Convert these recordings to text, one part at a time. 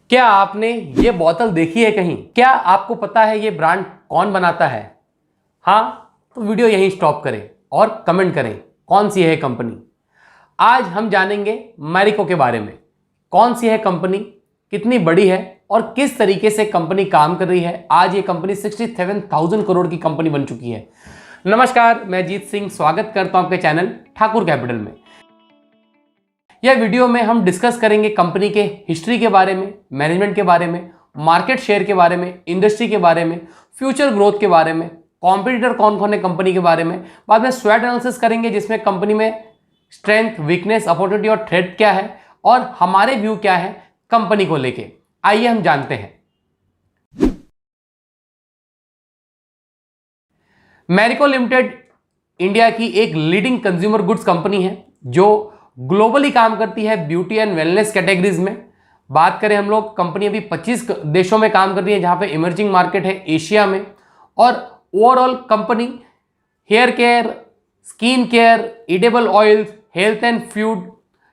क्या आपने ये बोतल देखी है कहीं? क्या आपको पता है ये ब्रांड कौन बनाता है? हाँ, तो वीडियो यहीं स्टॉप करें और कमेंट करें कौन सी है कंपनी। आज हम जानेंगे मैरिको के बारे में। कौन सी है कंपनी, कितनी बड़ी है और किस तरीके से कंपनी काम कर रही है। आज ये कंपनी 67,000 करोड़ की कंपनी बन चुकी है। नमस्कार, मैं जीत सिंह स्वागत करता हूं आपके चैनल ठाकुर कैपिटल में। यह वीडियो में हम डिस्कस करेंगे कंपनी के हिस्ट्री के बारे में, मैनेजमेंट के बारे में, मार्केट शेयर के बारे में, इंडस्ट्री के बारे में, फ्यूचर ग्रोथ के बारे में, कॉम्पिटिटर कौन कौन है कंपनी के बारे में। बाद में स्वॉट एनालिसिस करेंगे जिसमें कंपनी में स्ट्रेंथ, वीकनेस, अपॉर्चुनिटी और थ्रेट क्या है और हमारे व्यू क्या है कंपनी को लेके। आइए हम जानते हैं। मैरिको लिमिटेड इंडिया की एक लीडिंग कंज्यूमर गुड्स कंपनी है जो ग्लोबली काम करती है ब्यूटी एंड वेलनेस कैटेगरीज में। बात करें हम लोग, कंपनी अभी 25 देशों में काम कर रही है जहां पे इमर्जिंग मार्केट है एशिया में। और overall company hair care, skin care, edible oils, health and food,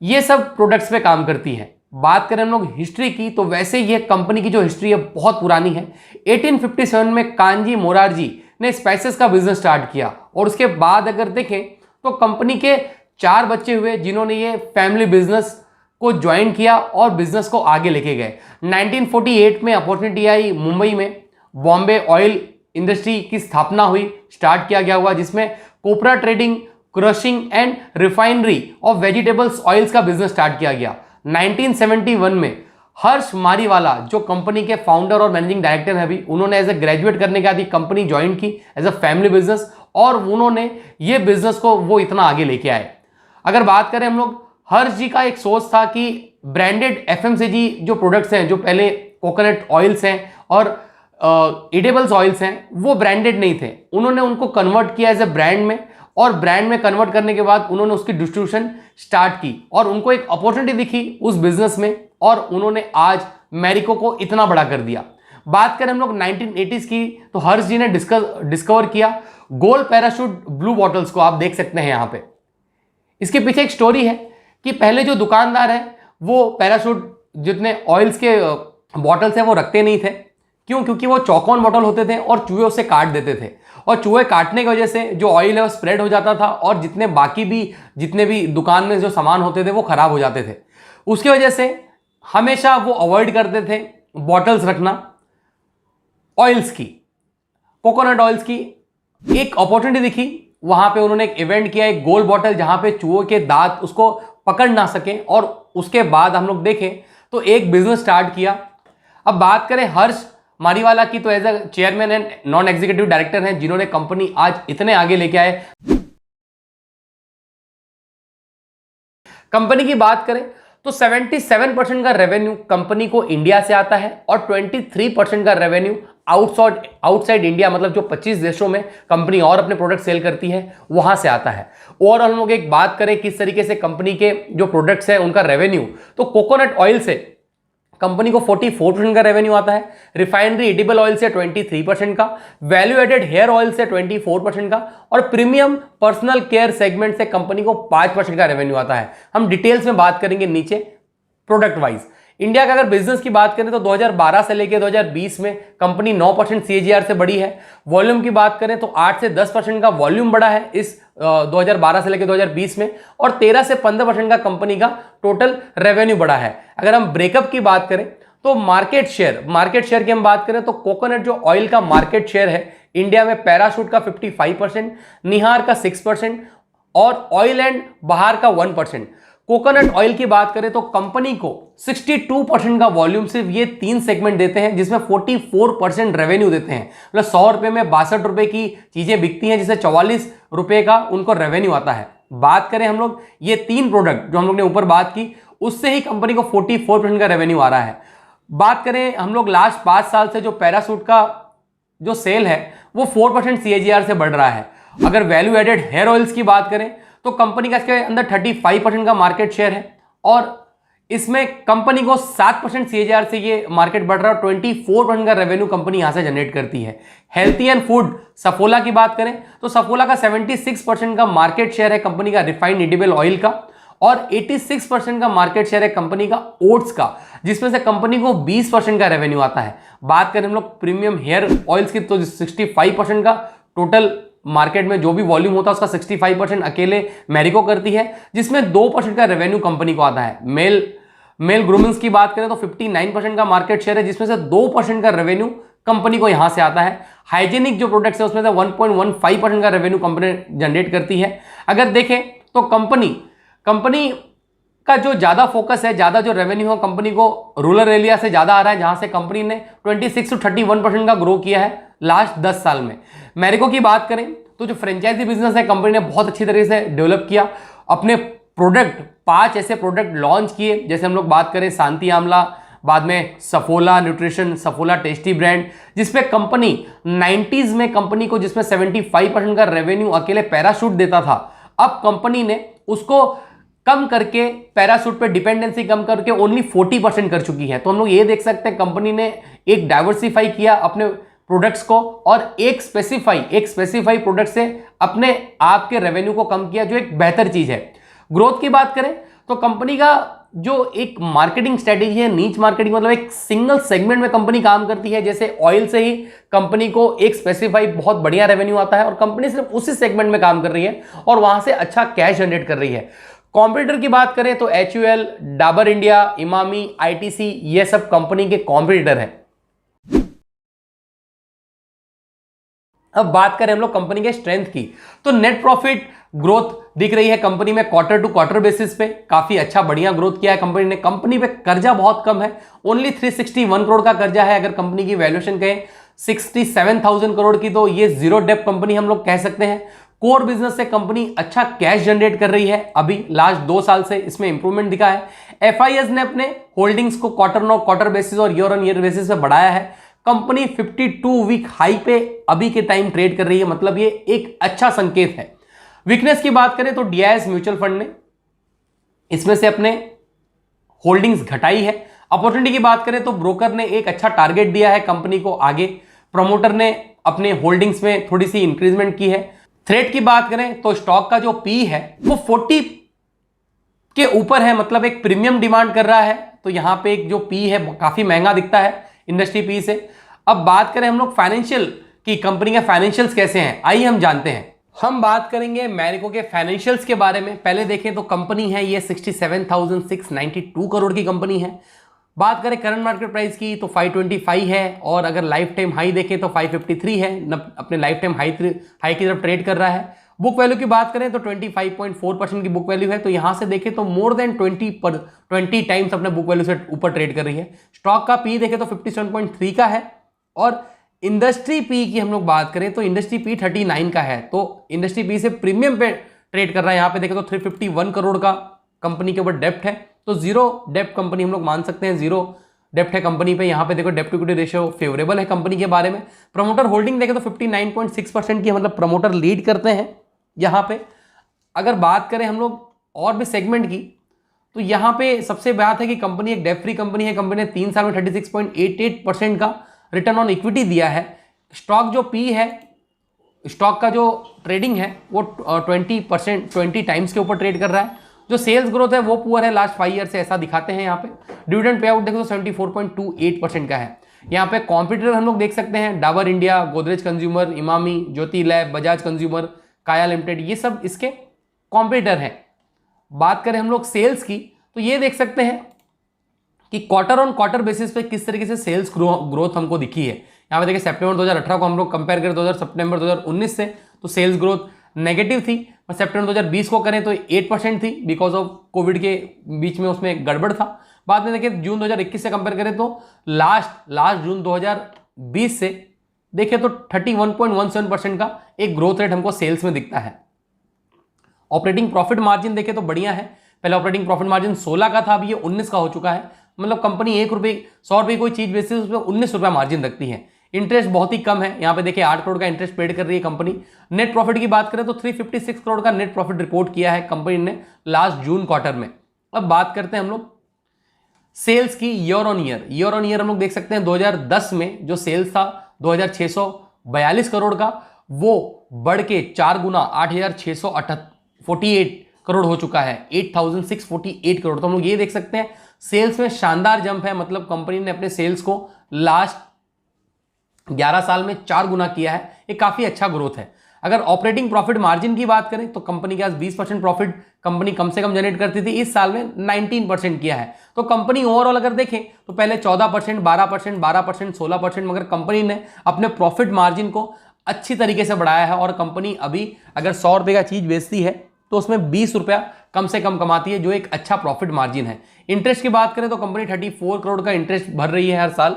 ये सब प्रोडक्ट्स पे काम करती है। बात करें हम लोग हिस्ट्री की, तो वैसे ये कंपनी की जो हिस्ट्री है बहुत पुरानी है। 1857 में कांजी मोरारजी ने स्पाइसेस का बिजनेस स्टार्ट किया और उसके बाद अगर देखें तो कंपनी के 4 बच्चे हुए जिन्होंने ये फैमिली बिजनेस को ज्वाइन किया और बिजनेस को आगे लेके गए। 1948 में अपॉर्चुनिटी आई मुंबई में, बॉम्बे ऑयल इंडस्ट्री की स्थापना हुई, स्टार्ट किया गया हुआ जिसमें copra trading, crushing and refinery of vegetables oils का बिजनेस स्टार्ट किया गया। 1971 में हर्ष मारीवाला जो कंपनी के फाउंडर और मैनेजिंग डायरेक्टर है अभी, उन्होंने एज ए ग्रेजुएट करने के बाद कंपनी ज्वाइन की एज अ फैमिली बिजनेस और उन्होंने ये बिजनेस को वो इतना आगे लेके आए। अगर बात करें हम लोग, हर्ष जी का एक सोच था कि ब्रांडेड एफएमसीजी जो प्रोडक्ट्स हैं, जो पहले कोकोनट ऑयल्स हैं और ईडेबल्स ऑयल्स हैं, वो ब्रांडेड नहीं थे। उन्होंने उनको कन्वर्ट किया एज ए ब्रांड में और ब्रांड में कन्वर्ट करने के बाद उन्होंने उसकी डिस्ट्रीब्यूशन स्टार्ट की और उनको एक अपॉर्चुनिटी दिखी उस बिजनेस में और उन्होंने आज मैरिको को इतना बड़ा कर दिया। बात करें हम लोग 1980s की, तो हर्ष जी ने डिस्कवर किया गोल्ड पैराशूट ब्लू बॉटल्स को। आप देख सकते हैं यहाँ पे, इसके पीछे एक स्टोरी है कि पहले जो दुकानदार है वो पैराशूट जितने ऑयल्स के बॉटल्स हैं वो रखते नहीं थे। क्यों? क्योंकि वो चौकोन बॉटल होते थे और चूहे उसे काट देते थे और चूहे काटने की वजह से जो ऑयल है वो स्प्रेड हो जाता था और जितने भी दुकान में जो सामान होते थे वो खराब हो जाते थे। उसकी वजह से हमेशा वो अवॉइड करते थे बॉटल्स रखना ऑयल्स की, कोकोनट ऑयल्स की। एक अपॉर्चुनिटी दिखी, वहां पे उन्होंने एक इवेंट किया, एक गोल्ड बॉटल जहां पे चूहों के दांत उसको पकड़ ना सके और उसके बाद हम लोग देखें तो एक बिजनेस स्टार्ट किया। अब बात करें हर्ष मारीवाला की, तो as a chairman and non executive director हैं जिन्होंने कंपनी आज इतने आगे लेके आए। कंपनी की बात करें तो 77% का रेवेन्यू कंपनी को इंडिया से आता है और 23% का रेवेन्यू आउटसाइड इंडिया, मतलब जो 25 देशों में कंपनी और अपने प्रोडक्ट सेल करती है वहां से आता है। और हम लोग एक बात करें किस तरीके से कंपनी के जो प्रोडक्ट्स हैं उनका रेवेन्यू, तो कोकोनट ऑयल से कंपनी को 44% का रेवेन्यू आता है, रिफाइनरी एडिबल ऑयल से 23% का, वैल्यू एडेड हेयर ऑयल से 24% का और प्रीमियम पर्सनल केयर सेगमेंट से कंपनी को 5% का रेवेन्यू आता है। हम डिटेल्स में बात करेंगे नीचे प्रोडक्ट वाइज। इंडिया का अगर बिजनेस की बात करें तो 2012 से लेकर 2020 में कंपनी 9% CAGR से बढ़ी है। वॉल्यूम की बात करें तो 8 से 10% का वॉल्यूम बढ़ा है इस 2012 से लेकर 2020 में और 13 से 15% का कंपनी का टोटल रेवेन्यू बढ़ा है। अगर हम ब्रेकअप की बात करें तो मार्केट शेयर की हम बात करें तो कोकोनट जो ऑयल का मार्केट शेयर है इंडिया में, पैराशूट का 55%, निहार का 6% और ऑयल एंड बहार का 1%। कोकोनट ऑयल की बात करें तो कंपनी को 62% का वॉल्यूम सिर्फ ये 3 सेगमेंट देते हैं जिसमें 44% रेवेन्यू देते हैं। मतलब 100 रुपए में 62 रुपए की चीजें बिकती हैं जिससे 44 रुपए का उनको रेवेन्यू आता है। बात करें हम लोग ये 3 प्रोडक्ट जो हम लोग ने ऊपर बात की, उससे ही कंपनी को 44% का रेवेन्यू आ रहा है। बात करें हम लोग लास्ट 5 साल से जो पैराशूट का जो सेल है वो 4% CAGR से बढ़ रहा है। अगर वैल्यू एडेड हेयर ऑयल्स की बात करें तो कंपनी का इसके अंदर 35% का मार्केट शेयर है और इसमें कंपनी को 7% CAGR से ये मार्केट बढ़ रहा है और 24% का रेवेन्यू कंपनी यहां से जनरेट करती है। हेल्थी एंड फूड सफोला की बात करें तो सफोला का 76% का मार्केट शेयर है कंपनी का रिफाइंड एडिबल ऑयल का और 86% का मार्केट शेयर है कंपनी का ओट्स का, जिसमें से कंपनी को 20% का रेवेन्यू आता है। बात करें हम लोग प्रीमियम हेयर ऑयल्स की तो 65% का टोटल मार्केट में जो भी वॉल्यूम होता है उसका 65% अकेले मैरिको करती है, जिसमें 2% का रेवेन्यू कंपनी को आता है। मेल ग्रूमिंग्स की बात करें तो 59% का मार्केट शेयर है, जिसमें से 2% का रेवेन्यू कंपनी को यहां से आता है। हाइजीनिक जो प्रोडक्ट्स है उसमें से 1.15% का रेवेन्यू कंपनी जनरेट करती है। अगर देखें तो कंपनी का जो ज्यादा फोकस है, ज्यादा जो रेवेन्यू है कंपनी को रूरल एरिया से ज्यादा आ रहा है, जहां से कंपनी ने 26 to 31% का ग्रो किया है लास्ट 10 साल में। मैरिको की बात करें तो जो फ्रेंचाइजी बिजनेस है कंपनी ने बहुत अच्छी तरीके से डेवलप किया। अपने प्रोडक्ट 5 ऐसे प्रोडक्ट लॉन्च किए, जैसे हम लोग बात करें शांति आंवला, बाद में Saffola nutrition, Saffola tasty brand, जिसपे कंपनी 90s में कंपनी को जिसमें 75% का रेवेन्यू अकेले पैराशूट देता था, अब कंपनी ने उसको कम करके पैराशूट पे डिपेंडेंसी कम करके ओनली 40% कर चुकी है। तो हम लोग ये देख सकते हैं कंपनी ने एक डाइवर्सिफाई किया अपने प्रोडक्ट्स को और एक स्पेसिफाई प्रोडक्ट से अपने आप के रेवेन्यू को कम किया, जो एक बेहतर चीज है। ग्रोथ की बात करें तो कंपनी का जो एक मार्केटिंग स्ट्रेटेजी है, नीच मार्केटिंग मतलब एक सिंगल सेगमेंट में कंपनी काम करती है। जैसे ऑयल से ही कंपनी को एक स्पेसिफाई बहुत बढ़िया रेवेन्यू आता है और कंपनी सिर्फ उसी सेगमेंट में काम कर रही है और वहां से अच्छा कैश जनरेट कर रही है। कॉम्पिटिटर की बात करें तो HUL, Dabur India, Emami, ITC, ये सब कंपनी के कॉम्पिटिटर हैं। अब बात करें हम लोग कंपनी के स्ट्रेंथ की, तो नेट प्रॉफिट ग्रोथ दिख रही है कंपनी में क्वार्टर टू क्वार्टर बेसिस पे, काफी अच्छा बढ़िया ग्रोथ किया है कंपनी ने। कंपनी पे कर्जा बहुत कम है, ओनली 361 करोड़ का कर्जा है। अगर कंपनी की वैल्यूएशन कहें 67,000 करोड़ की, तो ये जीरो डेब्ट कंपनी हम लोग कह सकते हैं। कोर बिजनेस से कंपनी अच्छा कैश जनरेट कर रही है, अभी लास्ट 2 साल से इसमें इंप्रूवमेंट दिखा है। FIS ने अपने होल्डिंग्स को क्वार्टर बेसिस और ईयर ऑन ईयर बेसिस पे बढ़ाया है। कंपनी 52 वीक हाई पे अभी के टाइम ट्रेड कर रही है, मतलब ये एक अच्छा संकेत है। वीकनेस की बात करें तो DIS म्यूचुअल फंड ने इसमें से अपने होल्डिंग्स घटाई है। अपॉर्चुनिटी की बात करें तो ब्रोकर ने एक अच्छा टारगेट दिया है कंपनी को आगे, प्रमोटर ने अपने होल्डिंग्स में थोड़ी सी इंक्रीजमेंट की है। थ्रेट की बात करें तो स्टॉक का जो पी है वो 40 के ऊपर है, मतलब एक प्रीमियम डिमांड कर रहा है। तो यहां पे एक जो पी है काफी महंगा दिखता है इंडस्ट्री पी से। अब बात करें हम लोग फाइनेंशियल की, कंपनी के फाइनेंशियल्स कैसे हैं, आइए हम जानते हैं। हम बात करेंगे मैरिको के फाइनेंशियल्स के बारे में। पहले देखें तो कंपनी है ये 67,692 करोड़ की कंपनी है। बात करें करंट मार्केट प्राइस की तो 525 है, और अगर लाइफ टाइम हाई देखें तो 553 है, अपने लाइफ टाइम हाई की तरफ ट्रेड कर रहा है। बुक वैल्यू की बात करें तो 25.4% की बुक वैल्यू है, तो यहां से देखें तो मोर देन 20 टाइम्स अपने बुक वैल्यू से ऊपर ट्रेड कर रही है। स्टॉक का पी देखें तो 57.3 का है, और इंडस्ट्री पी की हम लोग बात करें तो इंडस्ट्री पी 39 का है, तो इंडस्ट्री पी से प्रीमियम पे ट्रेड कर रहा है। यहां पे देखें तो 351 करोड़ का कंपनी के ऊपर डेप्ट है, तो जीरो डेप्ट कंपनी हम लोग मान सकते हैं, जीरो डेप्ट है कंपनी पे। यहां पे देखो डेप्ट टू इक्विटी रेशियो फेवरेबल है कंपनी के बारे में। प्रमोटर होल्डिंग देखें तो 59.6% की, मतलब प्रमोटर लीड करते हैं यहां पे। अगर बात करें हम लोग और भी सेगमेंट की, तो यहां पे सबसे बात है कि कंपनी एक डेप्ट फ्री कंपनी है। कंपनी ने 3 साल में 36.88% का रिटर्न ऑन इक्विटी दिया है। स्टॉक जो पी है, स्टॉक का जो ट्रेडिंग है वो 20 टाइम्स के ऊपर ट्रेड कर रहा है। जो सेल्स ग्रोथ है वो पुअर है लास्ट 5 ईयर से, ऐसा दिखाते हैं यहाँ पे। डिविडेंड पे आउट देखो तो 74.28% का है। यहाँ पे कॉम्पिटिटर हम लोग देख सकते हैं, डाबर इंडिया, गोदरेज कंज्यूमर, इमामी, ज्योति लैब, बजाज कंज्यूमर, काया लिमिटेड, ये सब इसके कॉम्पिटिटर हैं। बात करें हम लोग सेल्स की, तो ये देख सकते हैं कि क्वार्टर ऑन क्वार्टर बेसिस पे किस तरीके से सेल्स ग्रोथ हमको दिखी है। यहाँ पे देखिए सितंबर 2018 को हम लोग कंपेयर करें सितंबर 2019 से, तो सेल्स ग्रोथ नेगेटिव थी। और सितंबर 2020 को करें तो 8% थी, बिकॉज ऑफ कोविड के बीच में उसमें गड़बड़ था। बाद में देखिए जून 2021 से कंपेयर करें तो लास्ट जून 2020 से देखें तो 31.17% का एक ग्रोथ रेट हमको सेल्स में दिखता है। ऑपरेटिंग प्रॉफिट मार्जिन देखें तो बढ़िया है। पहले ऑपरेटिंग प्रॉफिट मार्जिन 16 का था, अभी ये 19 का हो चुका है। मतलब कंपनी 100 रुपये कोई चीज बेचती है उसमें 19 रुपया मार्जिन रखती है। इंटरेस्ट बहुत ही कम है, यहाँ पे देखिए 8 करोड़ का इंटरेस्ट पेड कर रही है कंपनी। नेट प्रॉफिट की बात करें तो 356 करोड़ का नेट प्रॉफिट रिपोर्ट किया है कंपनी ने लास्ट जून क्वार्टर में। अब बात करते हैं हम लोग सेल्स की ईयर ऑन ईयर हम लोग देख सकते हैं 2010 में जो सेल्स था 2642 करोड़ का, वो बढ़ के 4 गुना 8,648 करोड़ हो चुका है, 8,648 करोड़। तो हम लोग ये देख सकते हैं सेल्स में शानदार जंप है, मतलब कंपनी ने अपने सेल्स को लास्ट 11 साल में 4 गुना किया है। ये काफी अच्छा ग्रोथ है। अगर ऑपरेटिंग प्रॉफिट मार्जिन की बात करें तो कंपनी के पास 20% प्रॉफिट कंपनी कम से कम जनरेट करती थी, इस साल में 19% किया है। तो कंपनी ओवरऑल अगर देखें तो पहले 14%, 12%, 12%, 16%, मगर कंपनी ने अपने प्रॉफिट मार्जिन को अच्छी तरीके से बढ़ाया है और कंपनी अभी अगर 100 रुपए का चीज बेचती है तो उसमें 20 रुपया कम से कम कमाती है, जो एक अच्छा प्रॉफिट मार्जिन है। इंटरेस्ट की बात करें तो कंपनी 34 करोड़ का इंटरेस्ट भर रही है हर साल।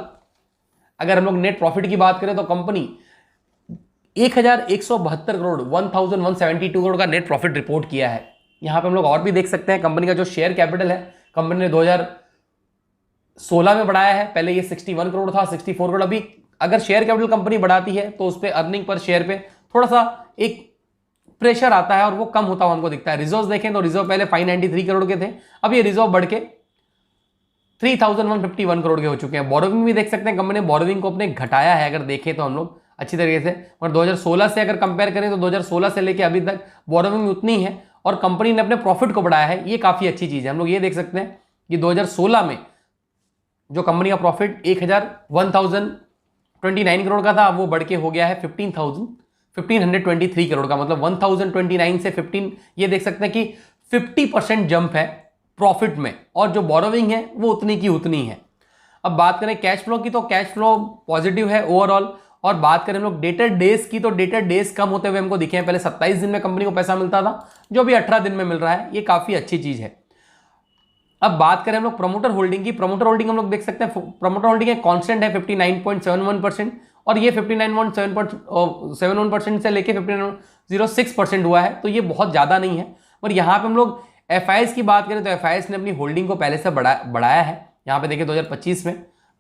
अगर हम लोग नेट प्रॉफिट की बात करें तो कंपनी 1172 करोड़ 1172 करोड़ का नेट प्रॉफिट रिपोर्ट किया है। यहां पे हम लोग और भी देख सकते हैं कंपनी का जो शेयर कैपिटल है, कंपनी ने 2016 में बढ़ाया है। पहले ये 61 करोड़ था, 64 करोड़। अभी अगर शेयर कैपिटल कंपनी बढ़ाती है तो उस पर अर्निंग पर शेयर पे थोड़ा सा एक प्रेशर आता है और वो कम होता हुआ हमको दिखता है। रिजर्व देखें तो रिजर्व पहले 593 करोड़ के थे, अब ये रिजर्व बढ़ के 3151 करोड़ के हो चुके हैं। बोरोविंग भी देख सकते हैं, कंपनी ने बोरोविंग को अपने घटाया है अगर देखें तो हम लोग अच्छी तरीके से, और 2016 से अगर कंपेयर करें तो 2016 से लेके अभी तक बोरोविंग उतनी है और कंपनी ने अपने प्रॉफिट को बढ़ाया है। ये काफी अच्छी चीज है। हम लोग ये देख सकते हैं कि 2016 में जो कंपनी का प्रॉफिट 1029 करोड़ का था, वो बढ़ के हो गया है 1523 करोड़ का, मतलब 1029 से 15, ये देख सकते हैं कि 50% जंप है प्रॉफिट में, और जो बोरोविंग है वो उतनी की उतनी है। अब बात करें कैश फ्लो की तो कैश फ्लो पॉजिटिव है ओवरऑल। और बात करें हम लोग डेटर डेज की तो डेटर डेज कम होते हुए हमको दिखे हैं। पहले 27 दिन में कंपनी को पैसा मिलता था, जो भी 18 दिन में मिल रहा है, ये काफी अच्छी चीज है। अब बात करें हम लोग प्रमोटर होल्डिंग की, प्रमोटर होल्डिंग हम लोग देख सकते हैं प्रमोटर होल्डिंग एक कांस्टेंट है 59.71%, और ये 59.71% से लेके 59.06% हुआ है, तो ये बहुत ज्यादा नहीं है। और यहाँ पे हम लोग एफआईएस की बात करें तो एफआईएस ने अपनी होल्डिंग को पहले से बढ़ाया है। यहाँ पे देखिए 2025 में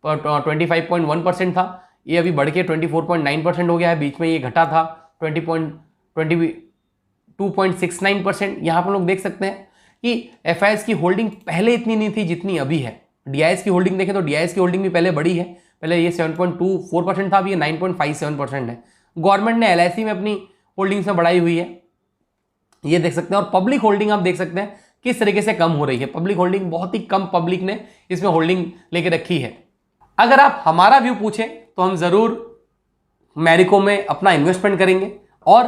25.1% था, ये अभी बढ़ के 24.9% हो गया है। बीच में ये घटा था 2.69%। यहाँ पर हम लोग देख सकते हैं कि एफआईएस की होल्डिंग पहले इतनी नहीं थी जितनी अभी है। डीआईएस की होल्डिंग देखें तो डीआईएस की होल्डिंग भी पहले बढ़ी है, पहले ये 7.24% था, अभी ये 9.57% है। गवर्नमेंट ने एलआईसी में अपनी होल्डिंग्स में बढ़ाई हुई है, ये देख सकते हैं। और पब्लिक होल्डिंग आप देख सकते हैं किस तरीके से कम हो रही है। पब्लिक होल्डिंग बहुत ही कम पब्लिक ने इसमें होल्डिंग लेके रखी है। अगर आप हमारा व्यू पूछें तो हम जरूर मैरिको में अपना इन्वेस्टमेंट करेंगे, और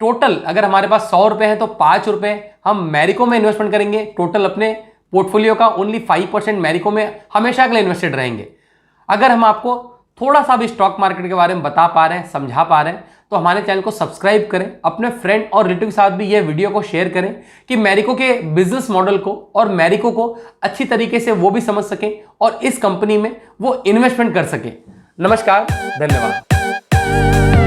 टोटल अगर हमारे पास 100 रुपए हैं तो 5 रुपए हम मैरिको में इन्वेस्टमेंट करेंगे। टोटल अपने पोर्टफोलियो का ओनली 5% मैरिको में हमेशा के लिए इन्वेस्टेड रहेंगे। अगर हम आपको थोड़ा सा भी स्टॉक मार्केट के बारे में बता पा रहे हैं, समझा पा रहे हैं, तो हमारे चैनल को सब्सक्राइब करें, अपने फ्रेंड और रिलेटिव के साथ भी ये वीडियो को शेयर करें कि मैरिको के बिजनेस मॉडल को और मैरिको को अच्छी तरीके से वो भी समझ सकें और इस कंपनी में वो इन्वेस्टमेंट कर सकें। नमस्कार, धन्यवाद।